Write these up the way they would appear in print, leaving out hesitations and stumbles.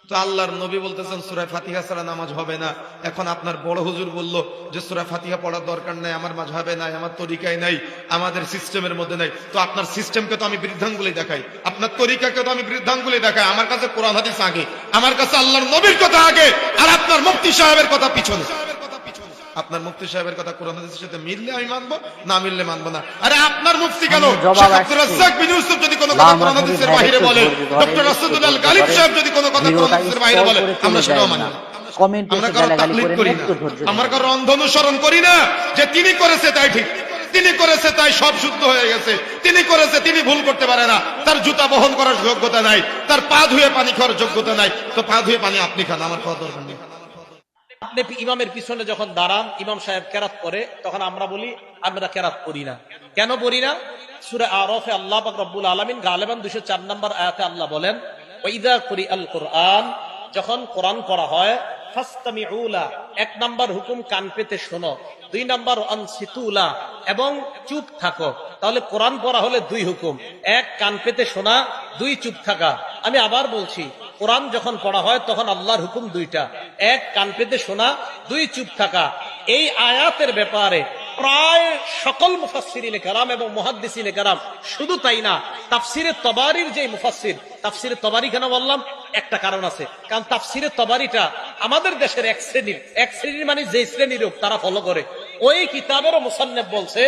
তো আল্লাহর নবী বলতেছেন সূরা ফাতিহা ছাড়া নামাজ হবে না। এখন আপনার বড় হুজুর বলল যে সূরা ফাতিহা পড়ার দরকার নাই, আমার মাযহাবে নাই, আমার তরিকায় নাই, আমাদের সিস্টেমের মধ্যে নাই। তো আপনার সিস্টেমকে তো আমি বৃদ্ধাঙ্গুলি দেখাই, আপনার তরিকাকে তো আমি বৃদ্ধাঙ্গুলি দেখাই। আমার কাছে কোরআন হাদিস আগে, আমার কাছে আল্লাহর নবীর কথা আগে, আর আপনার মুফতি সাহেবের কথা পিছনে। আপনার মুফতি সাহেবের কথা কোরআন হাদিসের সাথে মিললে আমি মানবো, না মিললে মানবো না। আরে আপনার মুফতি কেন, শেখ আব্দুর রাজ্জাক বিন ইউসুফ যদি কোনো কথা কোরআন হাদিসের বাইরে বলে, ডক্টর রাসূলুল আল গালিব সাহেব যদি কোনো কথা কোরআন হাদিসের বাইরে বলে, আমরা সেটাও মানি না। আমরা কারো তাকলিদ করি না, আমরা কারো অন্ধ অনুসরণ করি না যে তিনি করেছে তাই ঠিক, তিনি করেছে তাই সব শুদ্ধ হয়ে গেছে, তিনি করেছে তিনি ভুল করতে পারে না, তার জুতা বহন করার যোগ্যতা নাই, তার পা ধুয়ে পানি খাওয়ার যোগ্যতা নাই। তো পা ধুয়ে পানি আপনি খান, আমার খাওয়া দরকার নেই। আপনি ইমামের পিছনে যখন দাঁড়ান, ইমাম সাহেব কেরাত করে, তখন আমরা বলি আমরা কেরাত করি না। কেন পড়ি না? সূরা আরাফে আল্লাহ পাক রব্বুল আলামিন গালিবান 204 নম্বর আয়াতে আল্লাহ বলেন, ওয়াইদা কুরিআল কুরআন, যখন কোরআন পড়া হয়, ফাসতামিউ লা, 1 নম্বর হুকুম কান পেতে শোনো, 2 নম্বর আনসিতু লা, এবং চুপ থাকো। তাহলে কোরআন পড়া হলে 2 হুকুম, 1 কান পেতে শোনা, 2 চুপ থাকা। আমি আবার বলছি, কোরআন যখন পড়া হয় তখন আল্লাহর হুকুম 2টা, 1 কান পেতে শোনা, 2 চুপ থাকা। এই আয়াতের ব্যাপারে প্রায় সকল মুফাসসিরিনে কেরাম এবং মুহাদ্দিসিনে কেরাম, শুধু তাই না, তাফসিরে তবারির যে মুফাসসির, তাফসিরে তবারি কেন বললাম? একটা কারণ আছে, কারণ তাফসিরে তবারিটা আমাদের দেশের এক শ্রেণীর মানে যে শ্রেণীর হোক তারা ফলো করে। ওই কিতাবেরও মুসান্নিফ বলছে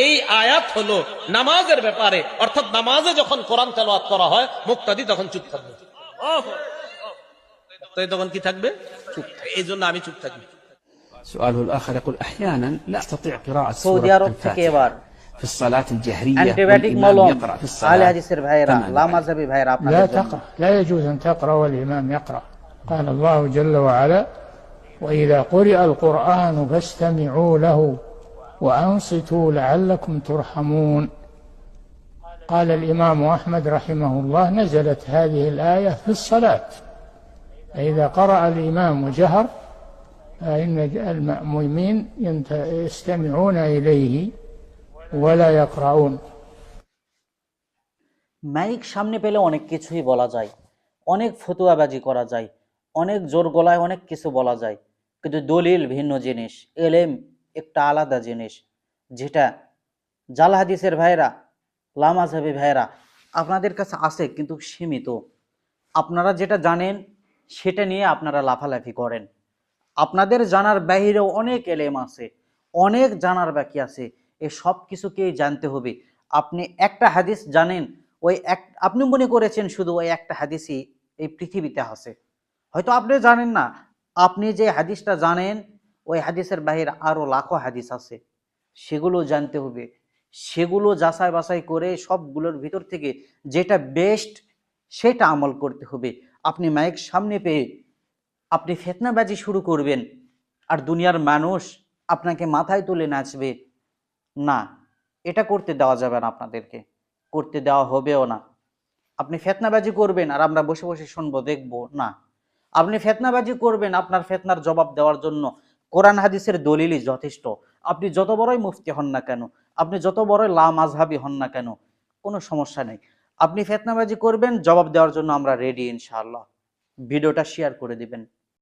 এই আয়াত হলো নামাজের ব্যাপারে, অর্থাৎ নামাজে যখন কোরআন তেলাওয়াত করা হয় মুক্তাদি তখন চুপ থাকবে। তো তখন কি থাকবে? চুপ। এই জন্য আমি চুপ থাকি। سؤاله الآخر يقول أحيانا لا أستطيع قراءة سورة الفاتحة في الصلاة الجهرية والإمام يقرأ في الصلاة. لا تقرأ، لا يجوز أن تقرأ والإمام يقرأ. قال الله جل وعلا: وإذا قرئ القرآن فاستمعوا له وأنصتوا لعلكم ترحمون. قال الإمام أحمد رحمه الله: نزلت هذه الآية في الصلاة، فإذا قرأ الإمام وجهر فإن المأمومين يستمعون إليه ولا يقرؤون. মাইক সামনে পেলে অনেক কিছুই বলা যায়, অনেক ফতুয়াবাজি করা যায়, অনেক জোর গলায় অনেক কিছু বলা যায়, কিন্তু দলিল ভিন্ন জিনিস, এলেম একটা আলাদা জিনিস, যেটা জাল হাদিসের ভাইরা, লামাযহাবী ভাইরা আপনাদের কাছে আছে কিন্তু সীমিত। আপনারা যেটা জানেন সেটা নিয়ে আপনারা লাফালাফি করেন। আপনাদের জানার বাহিরেও অনেক এলেম আছে, অনেক জানার বাকি আছে। এই সব কিছুকেই জানতে হবে। আপনি একটা হাদিস জানেন, আপনি মনে করেছেন শুধু ওই একটা হাদিসই এই পৃথিবীতে আছে, হয়তো আপনি জানেন না আপনি যে হাদিসটা জানেন ওই হাদিসের বাহিরে আরো লাখো হাদিস আছে। সেগুলো জানতে হবে, সেগুলো যাচাই বাছাই করে সবগুলোর ভিতর থেকে যেটা বেস্ট সেটা আমল করতে হবে। আপনি মাইক সামনে পেয়ে আপনি ফিতনাবাজি শুরু করবেন আর দুনিয়ার মানুষ আপনাকে মাথায় তুলে নাচবে, না, এটা করতে দেওয়া যাবে না, আপনাদেরকে করতে দেওয়া হবেও না। আপনি ফিতনাবাজি করবেন আর আমরা বসে বসে শুনবো দেখবো, না। আপনি ফিতনাবাজি করবেন, আপনার ফিতনার জবাব দেওয়ার জন্য কোরআন হাদিসের দলিলই যথেষ্ট। আপনি যত বড়ই মুফতি হন না কেন, আপনি যত বড়ই লামাযহাবী হন না কেন, কোনো সমস্যা নেই। আপনি ফিতনাবাজি করবেন, জবাব দেওয়ার জন্য আমরা রেডি ইনশাআল্লাহ। ভিডিওটা শেয়ার করে দিবেন।